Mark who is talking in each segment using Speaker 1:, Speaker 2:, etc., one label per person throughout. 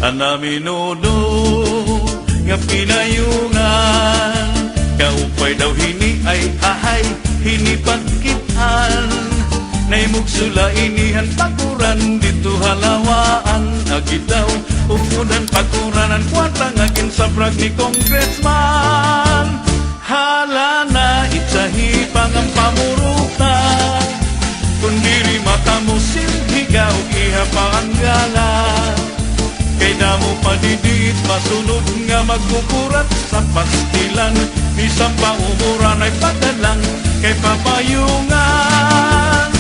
Speaker 1: Anaminuno nga pinayungan, kaupay daw hini ay ahay hinipagkitan. Naimugsula inihan pakuran dito halawaan, agi daw upunan pakuranan kwarta ngagin sa brag ni congressman. Hala na itsahi pangang pamurutan, kundiri mata mo silhigaw iha paanggala. Kay damo padidit masunod nga magkukurat sa pastilan, isang paumuran ay pagdalang kay papayungan.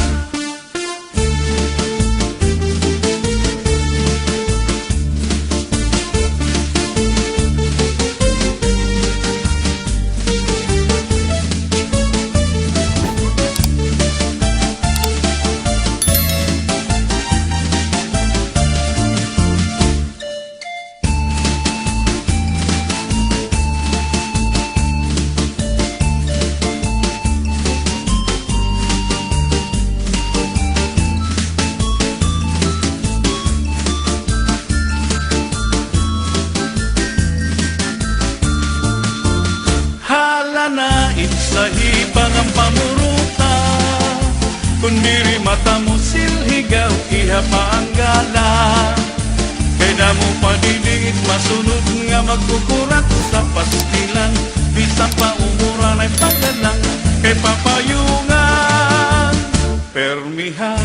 Speaker 1: Itsahi pangang pamuruta, kundiri mata mo silhigaw iha paanggala. Kay damo padidit masunod nga magkukurat sa pastilan, bisang paumuran ay pagdalang kay papayungan. Permiha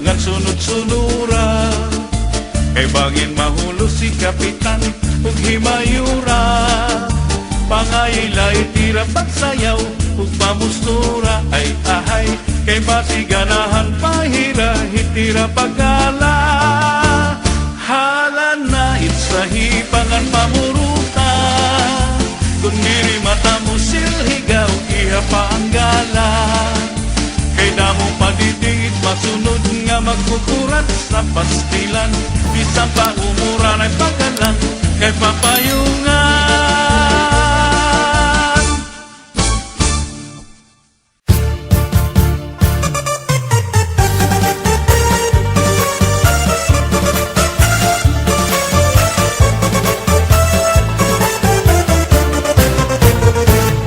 Speaker 1: ngan sunod-sunura, kay bangin mahulo si kapitan ug himayura. Pangayilay tira pagsayaw ug pamustura ay ahay, kay pasiganahan pahira hitira pagala. Hala na itsahi pangan pamuruta, kundiri mata mo silhigaw iha paanggala. Kay damo padidit masunod nga magkukurat sa pastilan, bisang paumuran ay pagdalang kay papayungan.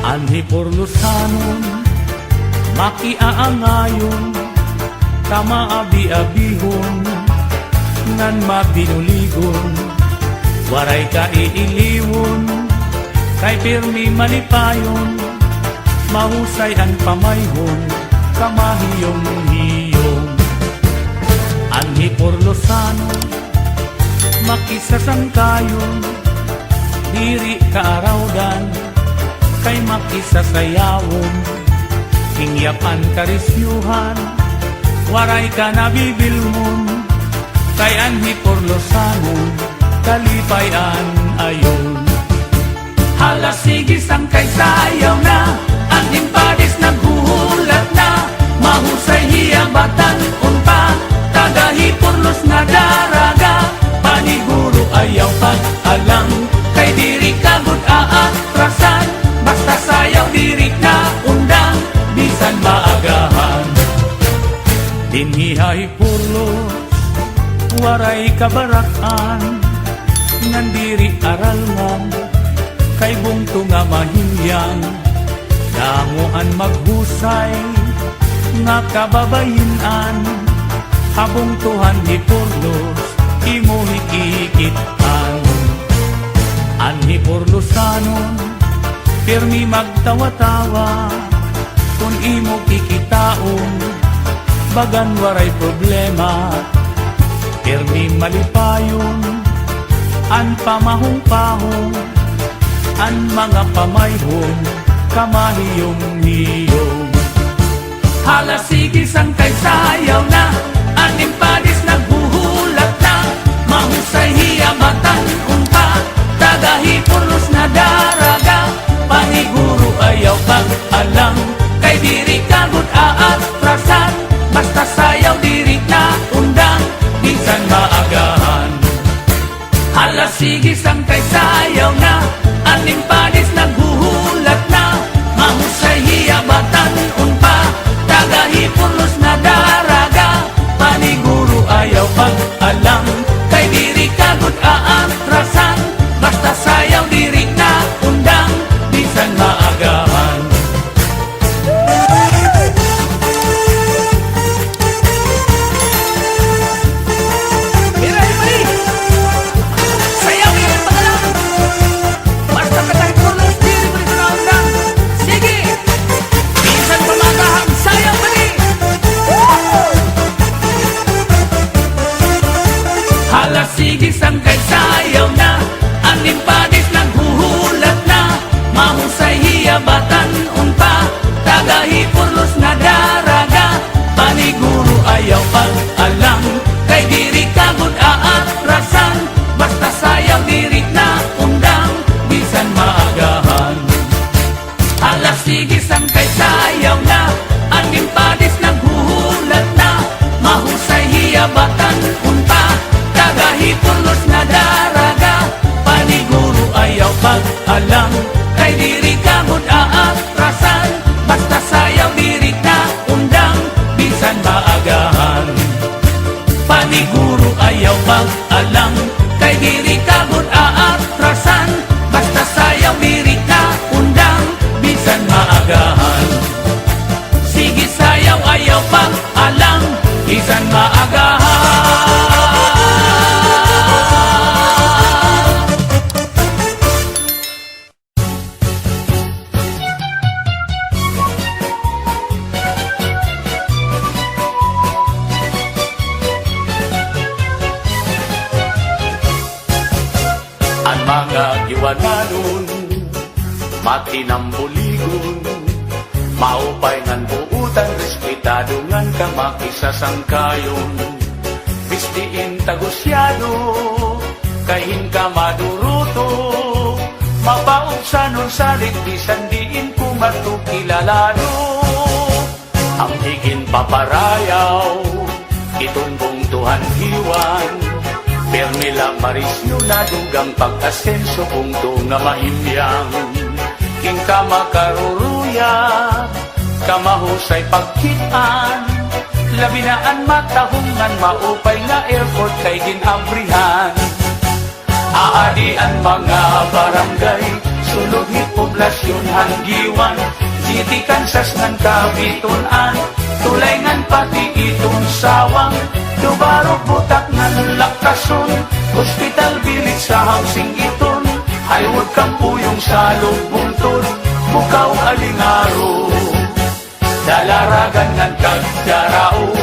Speaker 2: Anhi porlusanon, makiaangayon, tama abi-abihon, ngan mabinuligon, waray ka iiliwon, kay pirmi malipayon, mahusay ang pamayhon, kamahiyong-hiyong. Anhi porlusanon, makisasangkayon, diri kaarawdan, kay makisasayawon, hingyapan karisyuhan, waray ka nabibilmon, kay anhi porlosanon, kalipayan ayon. Hala sige sang kay sayaw na, aning padis naghuhulat na, mahusay hiyabatan unpa, tagahi porlos nga daraga, paniguro ayaw pag-alang, kay diri kagod aatrasan, basta sayaw diri na undang, bisan maagahan. Dinhihay purlos, waray kabarakan, ngan diri aralman, kay bungto nga mahilyang, danguan maghusay, nga kababayinan, habungtuhan ni purlos, imo hikikitan. Anhi porlosanon, pirmi magtawa-tawa, kung imo kikitaon, bagan waray problema, pirmi malipayon, an pamahong-pahong, an mga pamayhon, kamahiyong-hiyong. Hala sige sang kay sayaw na, aning padis nagbuhulat na, mahusay hiyabatan unpa, tagahi purlos na daraga, paniguro ayaw pag-alang, kay diri kagod aatrasan, basta sayaw diri na undang, minsan maagahan. Hala sige sang kay sayaw na, aning padis naghuhulat na, mahusay hiyabatan unpa, tagahi purlos na daraga, paniguro ayaw pag-alang, kay diri kagod Paniguro ayaw mag-alang, kay diri kagod aatrasan, basta sayaw diri ka undang, bisan maagahan. Sige sayaw ayaw mag-alang, bisan maagahan.
Speaker 1: Ang mga giwananon, matinambuligon, maupay ngan buutan, respetado ngan ka makisasangkayon. Bistiin tagusyado, kahin ka maduruto, mapaubsanon salit, bisan diin ko matukilalano. Ang higin paparayaw, itumbong tuhan hiwan, Permila Marisyo na dugang pag-asenso punto nga mahimyang. King ka makaruruya, kamahusay pagkitaan, labinaan matahungan, maupay nga airport kay ginabrihan. Aadian mga barangay, suluhi poblasyon hanggiwan, City Kansas ngan kabitunan, tulay ngan pati itong sawang, Dubarog butak ngan lakason, hospital bilit sa housing iton, Highwood kampuyong sa lubungtod, bukaw alingaro. Dalaragan ngan kagdarao,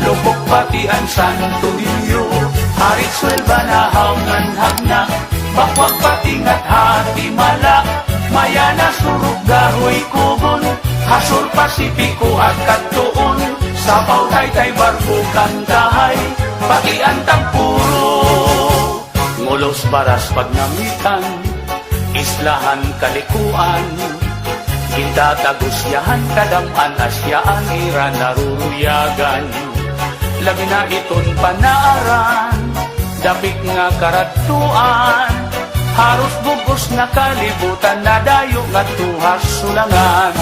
Speaker 1: lupok pati ang Santo Niño, Harit Suelva na haungan hagna, bakwag pati ngat hati mala, Mayana surug gahoy kubon, Hasur Pasipiko at Katuon, Sapaw Taytay Barko Kantahay, pati ang Tampuro. Ngulos Baras Pagnamitan, Islahan Kalikuan, Kintatagusyahan Kadaman Asyaan Iran Naruruyagan, labi na iton panaaran, dapik nga karatuan, harus bugos na kalibutan na dayo nga tuhas sulangan.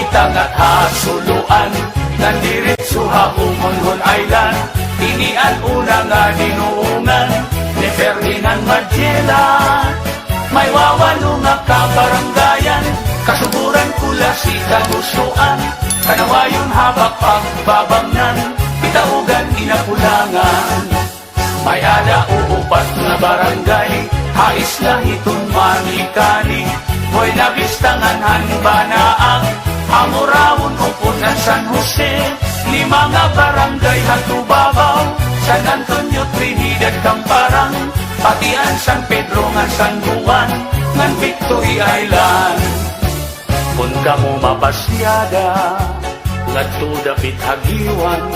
Speaker 1: Tangat hasuluan, nandiritso Haungon Island, tinian una nga dinuungan, ni Ferdinand Magellan. May wawalo nga kabarangayan, kasuburan kula si kagusuan, kanawayon habak pagbabangnan, pitaugan inapulangan. May ada uupat na barangay, hais na hitun manikani, hoy nabistangan hanbanaang, Amorawon upon ng San Jose, 5 nga barangay hatubabaw, San Antonio, Trinidad, Camparang, pati ang San Pedro nga San Juan, ngan Victory Island. Kung kamo mapasyada, ngadto dapit hagiwan,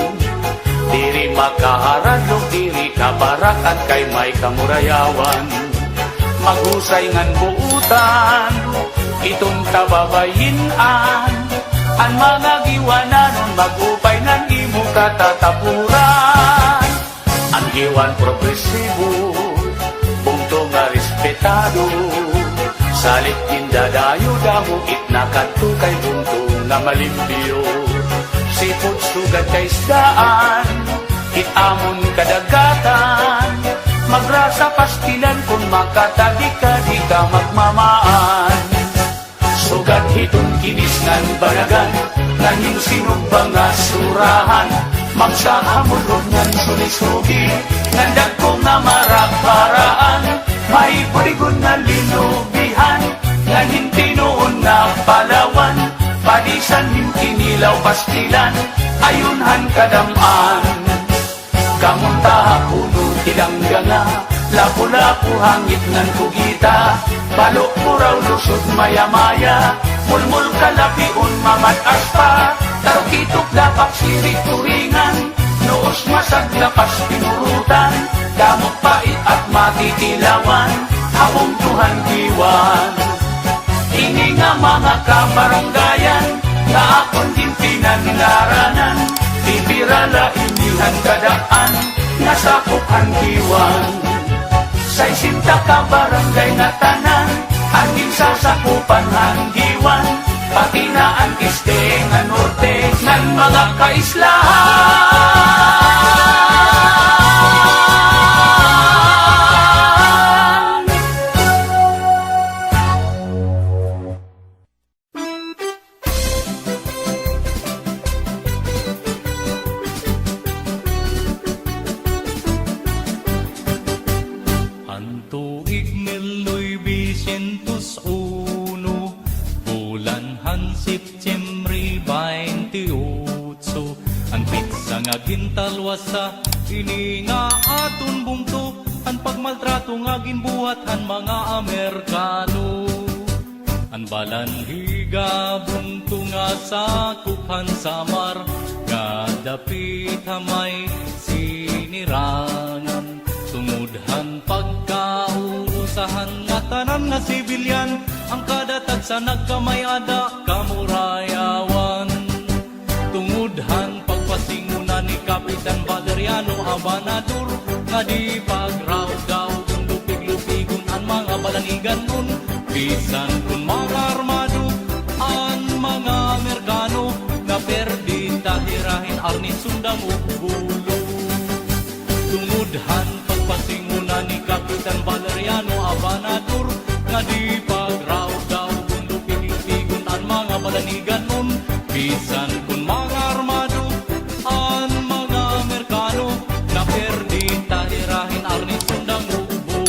Speaker 1: diri makaharadlog, diri kabarakan kay may kamurayawan. Maghusay ngan buutan, itong tababayinan, ang mga giwananon magupay ng imo katatapuran. Ang giwan progresibo, bungto nga respetado, salit indadayo damo itnakanto kay bungto nga malimpyo. Sipot sugat kay isdaan, itamon kadagatan, magrasa pastilan kung makatagi ka di ka magmamaan. Sugat hitong kinis ngan banagan, nanging sinubang nga surahan, magsahamulog ngan sulisugi, nandag ko nga marakparaan, may puligon nga linubihan, nanging tinuon nga palawan, padisan hintinilaw pastilan, ayunhan kadamaan.
Speaker 2: kamunta puno tilanggana, lapu-lapu hangit ngan kugita, balok puraw lusod maya-maya, mulmul kalapiun mamat aspa, tarukitok dapak sirik turingan, noos masag lapas pinurutan, damok pait at matitilawan, habong Tuhan diwan. Ini nga mga kabaranggayan, nga akon din pinanlaranan, bibirala inihan kadaan, nga sakupan diwan. Sa isinta ka barangay nga tanan, angin sasakupan hanggiwan, pati na ang este nga norte, ng mga kaislahan.
Speaker 1: Tuig 1901, bulanhan Septyembre 28, ang pizza nga gintalwasa, ini nga aton bungto, ang pagmaltrato nga ginbuhat ang mga Amerikano. Ang balanhiga bungto nga sakupan samar, nga dapit hamay sinirangan, tungudhan pagkaurusahan nga tanan nga sibilyan, ang kadatag sa nagkamayada kamurayawan. Tungudhan pagpasingunan ni Kapitan Valeriano Abanador, nga di pagrawdaw kung lupig-lupigon ang mga balanigan nun, bisan kung mga armado ang mga Amerikano, na perdi tahirahin arnin sundang ugulo. Tungudhan pagpasingunan ni Kapitan Valeriano Abanador, nga di pagrawdaw kung lupig-lupigon ang mga balanigan nun, bisan kung mga armado ang mga Amerikano, na perdi tahirahin arnin sundang ugulo.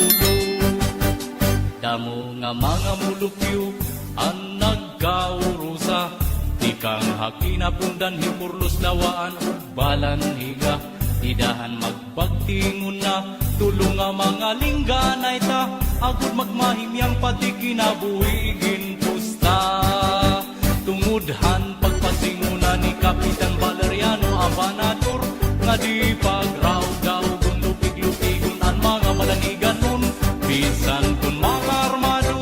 Speaker 1: Damo nga mga mulupyo ang nagkaurusa, ikang hakinapundan himurlos lawaan ug balanhiga, idahan magbagtingon na tulong nga mga lingganay ta, agud magmahimyang pati kinabuhigin pusta. Tungudhan pagpasingunan ni Kapitan Valeriano Abanador, nga di pagrawdaw kung lupig-lupigon ang mga balanigan nun, bisan kung mga armado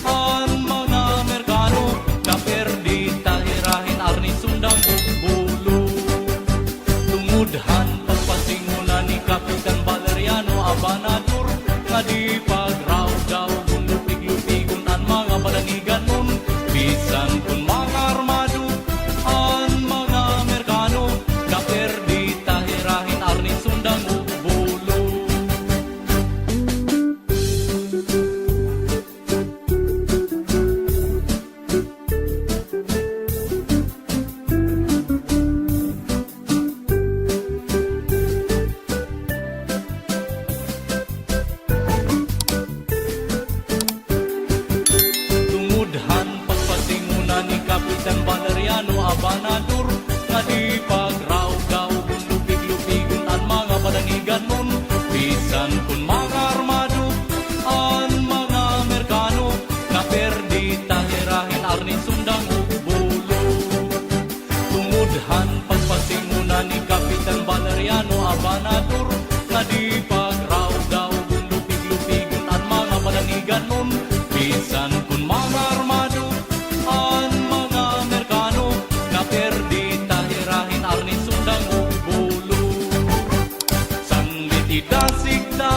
Speaker 1: ang mga Amerikano, na perdi tahirahin arni sundang ubulo. Tungudhan pagpasingunan ni Kapitan Valeriano Abanador, nga di pagrawdaw kung lupig-lupigon ang mga balanigan nun, bisan kung mga armado ang mga Amerikano, na perdi tahirahin arni sundang ubulo. Tungudhan pagpasingunan ni Kapitan Valeriano Abanador, nga di pagrawdaw kung lupig-lupigon ang mga balanigan nun, bisan kung mga armado ang mga Amerikano, na perdi tahirahin arni sundang ubulo. Tungudhan pagpasingunan ni Kapitan Valeriano Abanador, nga di pagrawdaw kung lupig-lupigon ang mga balanigan nun, bisan kung mga armado ang mga Amerikano, na perdi tahirahin arni sundang ubulo. Sanggit idasig ta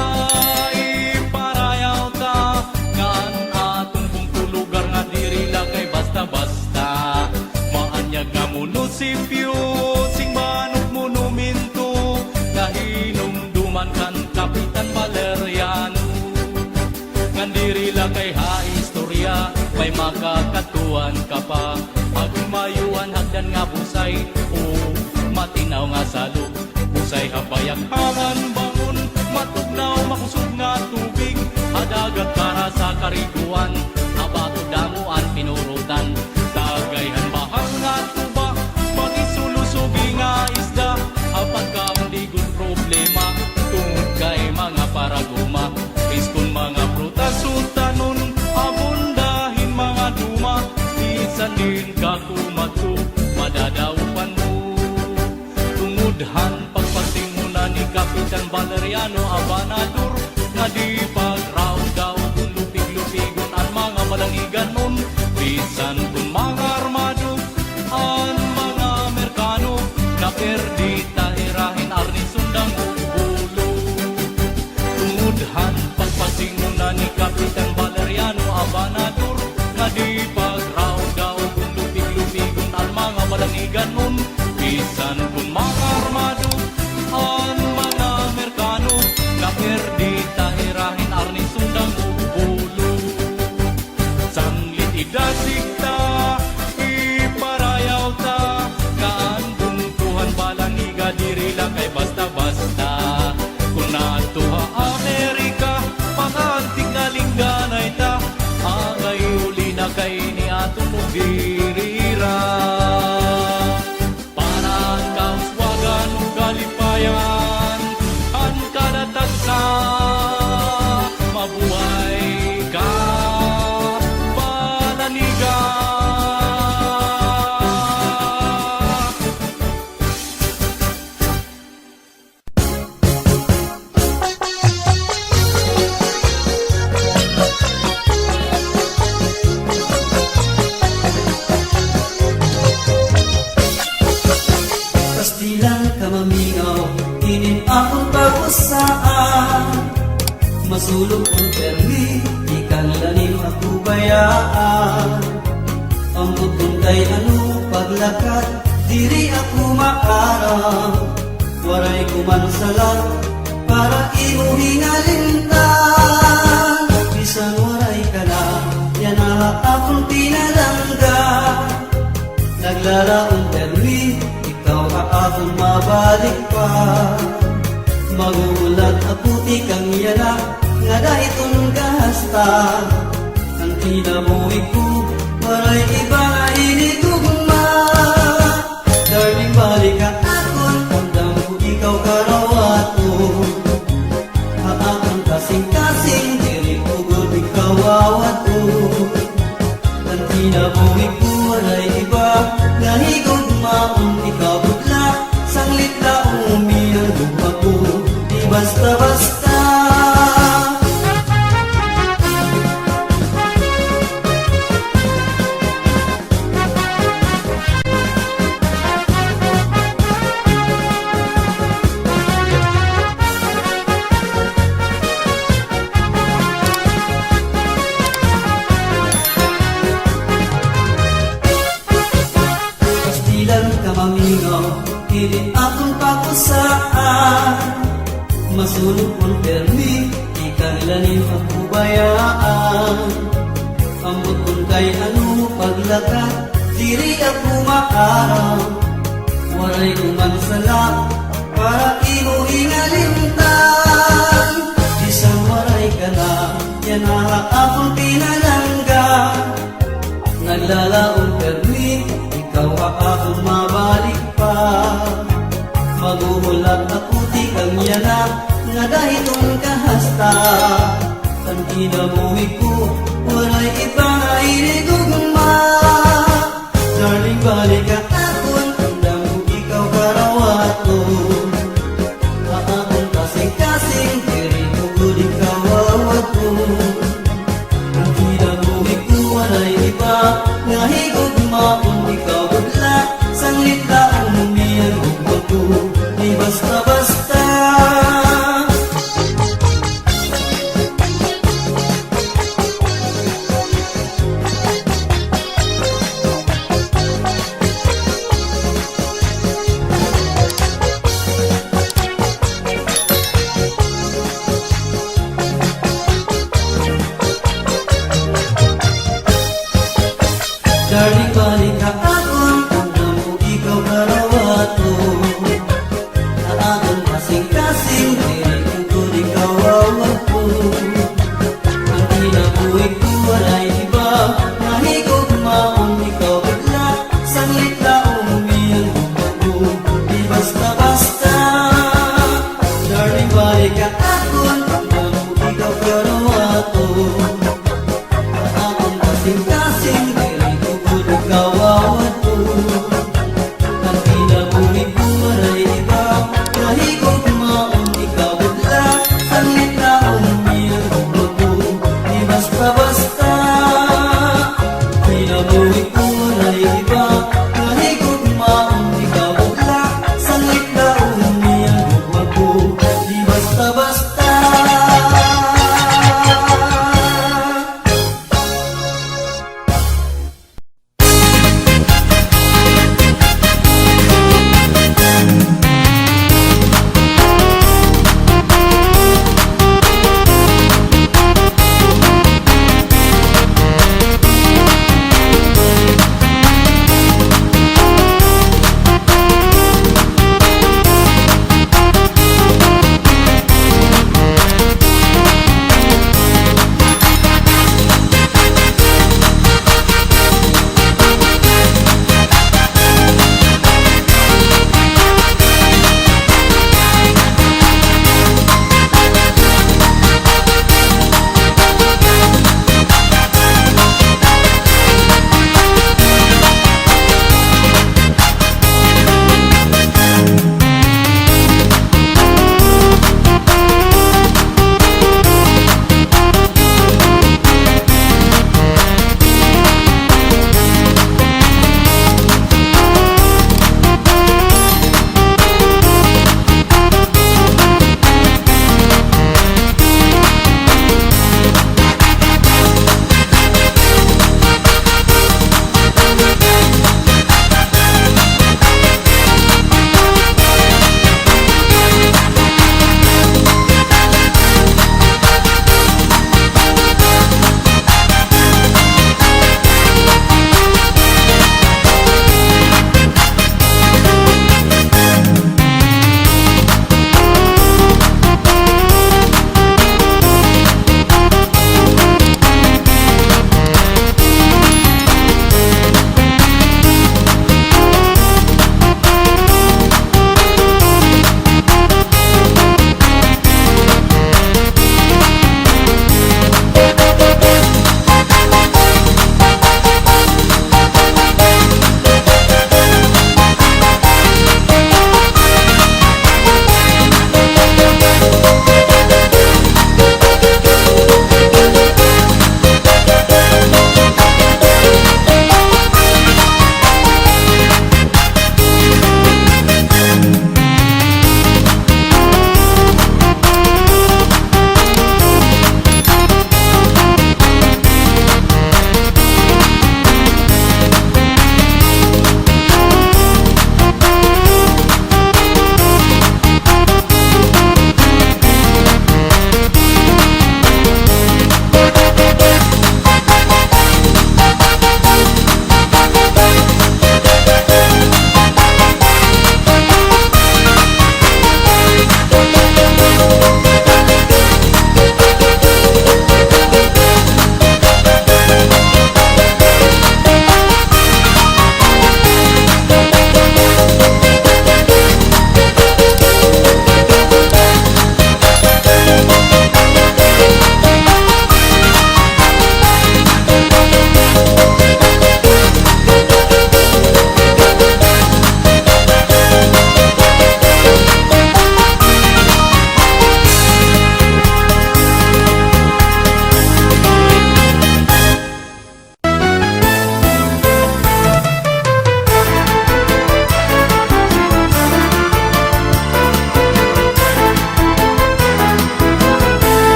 Speaker 1: iparayaw ta, nga ang atong bungtulugar nga diri kay basta-basta, maanyag nga munisipyo sing manok monumento, na hinumduman kan Kapitan Valeriano, ngandiri kay haistorya, may makakatuan ka pa, agmayuan hagdan nga busay, o matinaw nga salog, busay habayak hangan bangon, matugnaw makusog nga tubig, adagat para sa kariguan, abato damuan pinurutan, tagayhan bahang nga tuba, pagisulosugi nga isda, apag kaundigon problema, Tungudhan pagpasimula ni Kapitan Valeriano Abanadur nga di pagraw-daw kung lupig-lupigon ang mga balangigan nun. Bisan kung mga armado ang mga Amerikano na perdita irahin arni sundang ulo. Tungudhan pagpasimula ni Kapitan Valeriano Abanadur nga di pagraw-daw kung lupig-lupigon ang mga balangigan nun. Bisan kung mga armado ang mga Amerikano na perdita irahin arni sundang ulo. Sanglit idasig ta, iparayaw ta, kaan buntuhan balangiga diri lang kay basta-basta. Kung natuha Amerika, pangantik na lingganay ta, agay uli na kay ni atong dirira. Parang kauswagan o galipayan, ang kalatagsa, mabuhay ka, balaniga.
Speaker 3: Pastilan ka mamingaw, inin akong pag-usaan. Masulog ang permi, di ka lalim ako bayaan. Ang butong kay ano paglakad, diri ako maarang. Waray kumansalan, para imo hingalintan. Bisan waray ka na, yan na akong pinalangga. Naglaraong permi, ikaw akong mabalik pa. Magulat na puti kang yana, nga dahitong gahasta. Ang kinabuhi ko, waray iba nga inigugma. Darling, balik ka akon, andam ko ikaw karawato. Haakang kasing-kasing, diri ko gulbi kawawato. Ang kinabuhi ko, waray iba nga higugma. Ikaw butla, sanglit na umiyang lupa ko, di basta-basta. Pastilan ka mamingaw, pilit akong pakusaan. Masulog kong permi, di kang lalim ako bayaan. Ambot kong kay ano paglakad, diri ako maarang. Waray kumansala, para imo hingalintan. Isang waray ka na, yan na akong pinalangga. Naglalaong permi, ikaw akong mabalik pa. Maguhulat na puti kang yana, nga dahitong kahasta. Ang kinabuhi ko, waray iba nga inigugma. Darling, balik ka akon, andam ko ikaw karawato. Aakong kasing-kasing, diri ko guli kawawato. Ang kinabuhi ko, waray iba nga higugma. Kung ikaw butla, sanglit na umiyang gugma ko, di basta-basta. Darling, balik ka akon, andam ko ikaw karawato. Aakong kasing-kasing, diri ko guli kawawato. Ang kinabuhi ko, waray iba, nahigugma. Kung ikaw bigla, sanglit na umiyang gugma ko, di basta-basta. Darling, balik ka akon, andam ko ikaw karawato. Aakong kasing-kasing, diri ko guli kawawato. Ang kinabuhi ko, waray iba,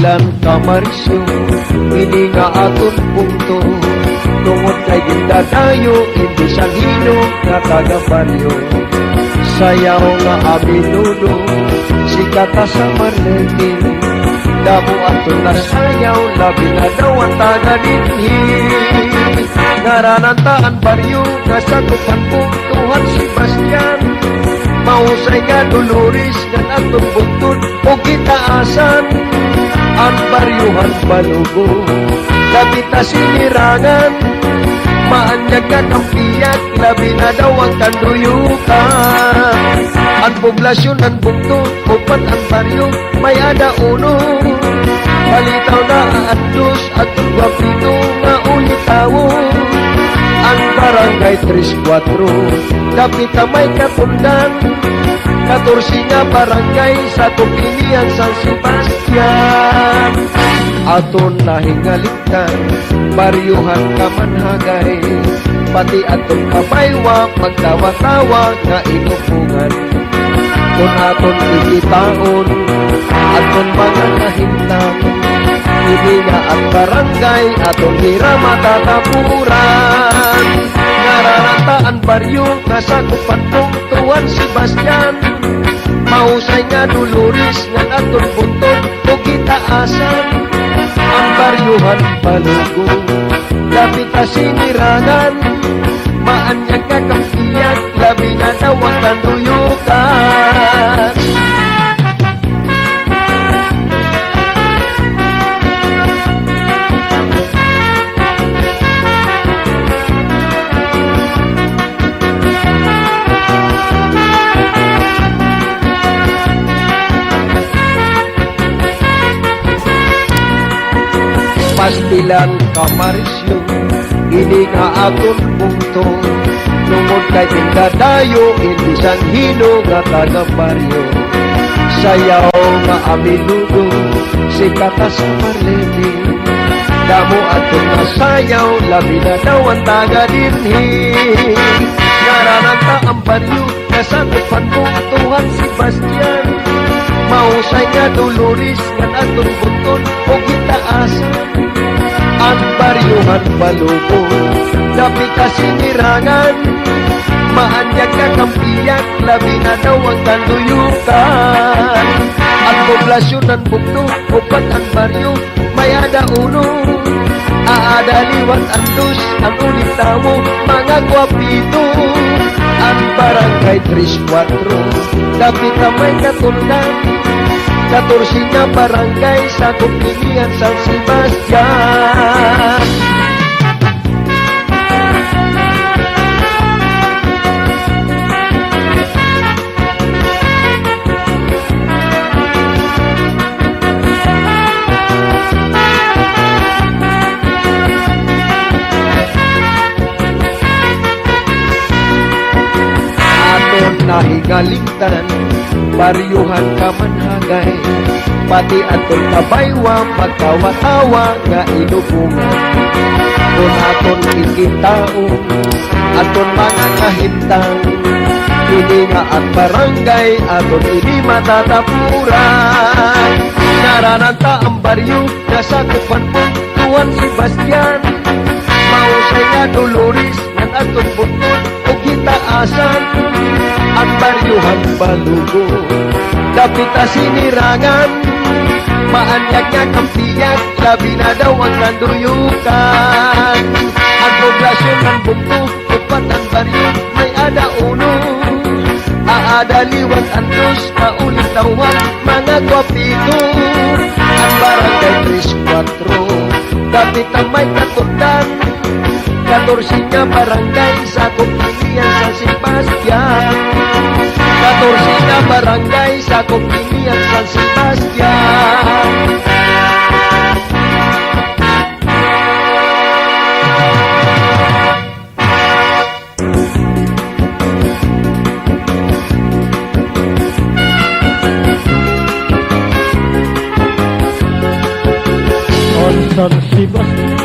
Speaker 4: Pastilan kamarisyo, ini nga aton punto. Tungod kay gindadayo, hindi sa hino nga taga-baryo. Sayaw nga aminuno, sikata sa Marlete. Damo aton na sayaw, labi na daw ang taga-dinhi. Naranantaan baryo, nasagupan po Tuhan Sebastian. Mausay nga Dolores, nga atong bugtod o kitaasan. Ang baryuhan balugo, labita sinirangan. Maanyag ka kampiyak, labi na daw ang kanduyukan. Ang poblasyon ng bugtod, upat ang baryo, may ada uno. Palitaw na aandos at wapito nga ulitawo. Ang barangay 3-4, kapita may kapundan. 14 nga barangay sa Tupinian San Sebastian. Aton nahingaliktan, baryuhan kamanhagay. Pati aton kabaywa, magtawa-tawa nga inupungan. Kung aton ikitaon, aton mga kahintang. Hindi nga at barangay, aton hira matatapuran. Nararantaan baryo, nasagupan pong Tuan Sebastian. Mausay nga Dolores, nga aton buntod o kitaasan. Ang baryuhan palugo, lapita sinirangan. Maanyag ka kampiyak, labi na daw ang kanduyukan. Pastilan kamarisyo, ini nga aton punto. Tungod kay gindadayo, hindi sang hino nga taga-baryo. Sayaw nga aminudo, sikata sa Marlete. Damo aton nga sayaw, labi na daw ang taga-dinhi. Narananta ang baryo, nasagupan mo Tuhan Sebastian. Mausay nga Dolores, nga aton buton o kitaasan. Ang baryuhan balugo, napika sinirangan. Maanyag ka kampiyak, labi na daw ang kanduyukan. Ang poblasyon ng bugno, upat ang baryo, may ada uno. Aadaliwan ang dos, ang ulit tamo, mga gwapito. Ang barangay 3-4, dapat na may katundan. 14 na barangay sa Tupinian San Sebastian. Aton nahigaligtan, baryuhan kamanhagay. Pati aton kabaywa, magtawa-tawa nga inupungan. Kung aton ikitao, aton mga kahintang. Hindi nga at barangay, aton hindi matatapuran. Narananta ang baryo, nasagupan po Tuan Sebastian. Mausay nga Dolores, nga aton butod o kitaasan. Ang baryuhan balugo, dapita sinirangan. Maanyag nga kampiyak, labi na daw ang kanduyukan. Ang poblasyon ng bugto, upat ang baryo, may ada uno. Aadaliwan ang dos, maulit tawag, mga gwapito. Ang barangay 3-4, dapit ang may katundan. 14 nga barangay sa Tupinian San Sebastian. 14 na barangay sa Tupinian San Sebastian.
Speaker 5: On San Sebastian,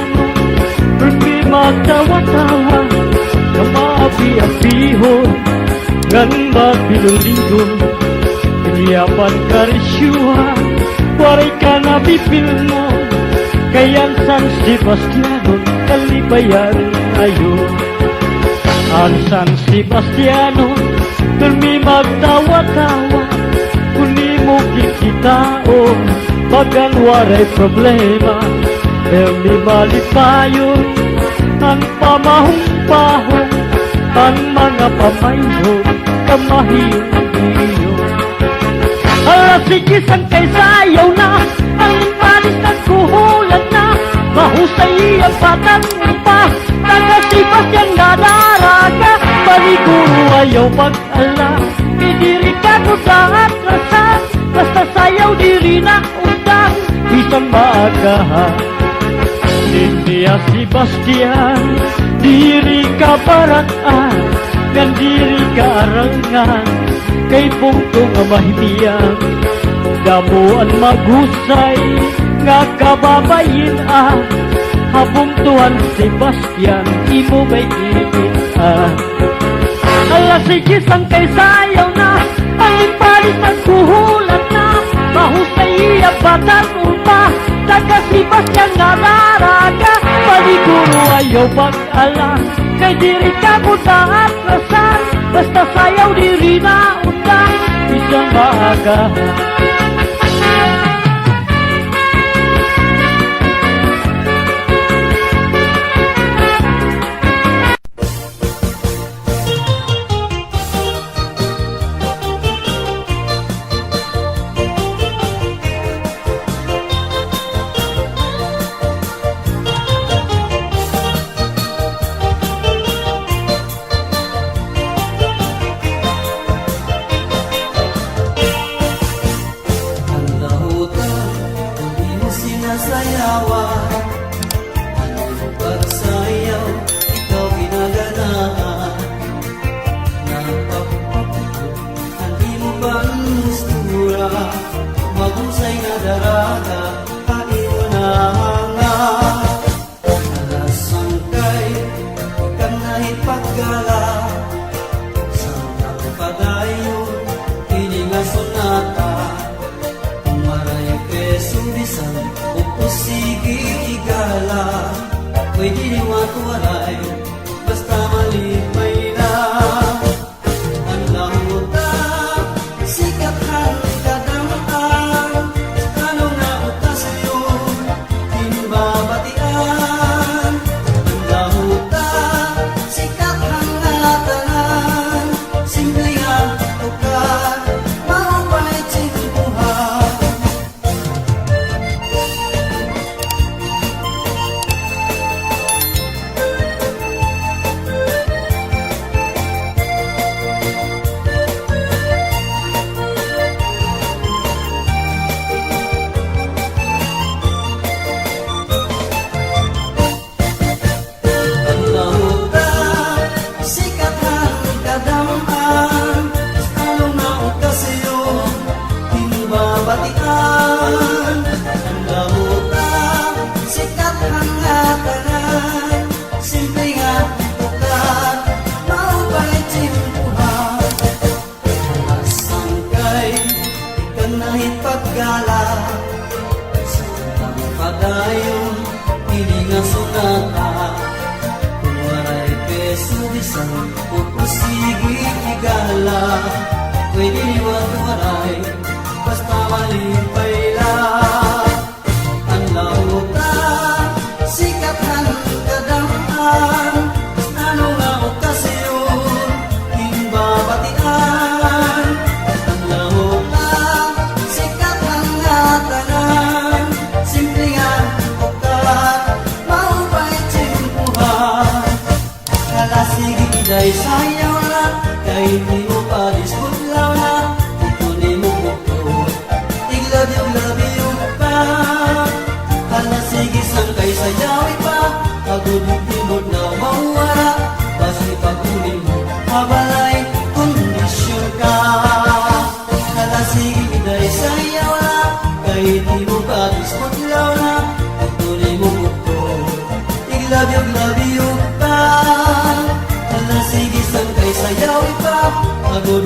Speaker 5: pergi magtawa-tawa, na maapi-apihon, ngan mapinulinggon, iniyapan karisyuha, waray ka na bipilmo, kayan San Sebastiano, kalibayan ngayon. Ang San Sebastiano, dumi magtawa-tawa, kuni mo kikitao, bagan waray problema, dumi malipayon, ang pamahong-pahong, ang mga pamayhong, kamahiyong-hiyong. Alas sikisan kay sayaw na, ang panis nagkuhulan na, mahusay ang batang pa, taga Sebastian na daraga, paniguro ayaw mag-ala, idiri ka ko sa atrasan, basta sayaw diri na undang, isang maagahan. India Sebastian, diri ka baraan, kan diri ka arangan, kay bungtong nga mahimiyang, damuan maghusay, nga kababayin habong tuwan Sebastian, imo may iipin Alas sikisang kay sayaw na, ang impalis nagkuhulat na, mahusay ang batang umpa, taga Sebastian nga daraga, paniguro ayaw mag-ala, kay diri ka ko na atrasan, basta sayaw diri na undang, isang maagahan.
Speaker 3: Sinasayawan, ang pagsayaw, ikaw ginaganahan. Napapapikot, hindi mo ba ang mustura? Mahusay na daraga, kaino na nga. Alas angkay, ikang nahipagala, sa padayon, hindi nga sonata. Maray peso bisan, sige igala, ko'y diniwat walay, basta malipay na. Ang lamuta, sikat ang kadamaan, tanong na uta sa'yo, hinbabatian. Ang lamuta, sikat ang atanan, simple ang tukar, maupay tsimpuhan. Batian, ang lamuta, sikat ang atanan, simple nga tukar, maupay tsimpuhan. Alas angkay, ikang nahipagala, sa utang padayon, hindi nga sunata. Kung maray peso bisan, pupusigi igala, pwede niwag maray, basta malipay lang. Ang lauta, sikat ang kadamaan, ano nga okasyon, hinbabatian. Ang lauta, sikat ang atanan, simple nga tukar, maupay tsimpuhan. Kalasigi iday sayaw na, kahit di mo pa disbutlaw na, love you pa. Hala sige sangkay sayawi pa, pagod timod na mawara, basi pagkunin mo habalay kondisyon ka. Hala sige iday sayaw na, kahit di mo pa dismutlaw na, pagkunin mo bukto, love you pa. Hala sige sangkay sayawi pa, pagod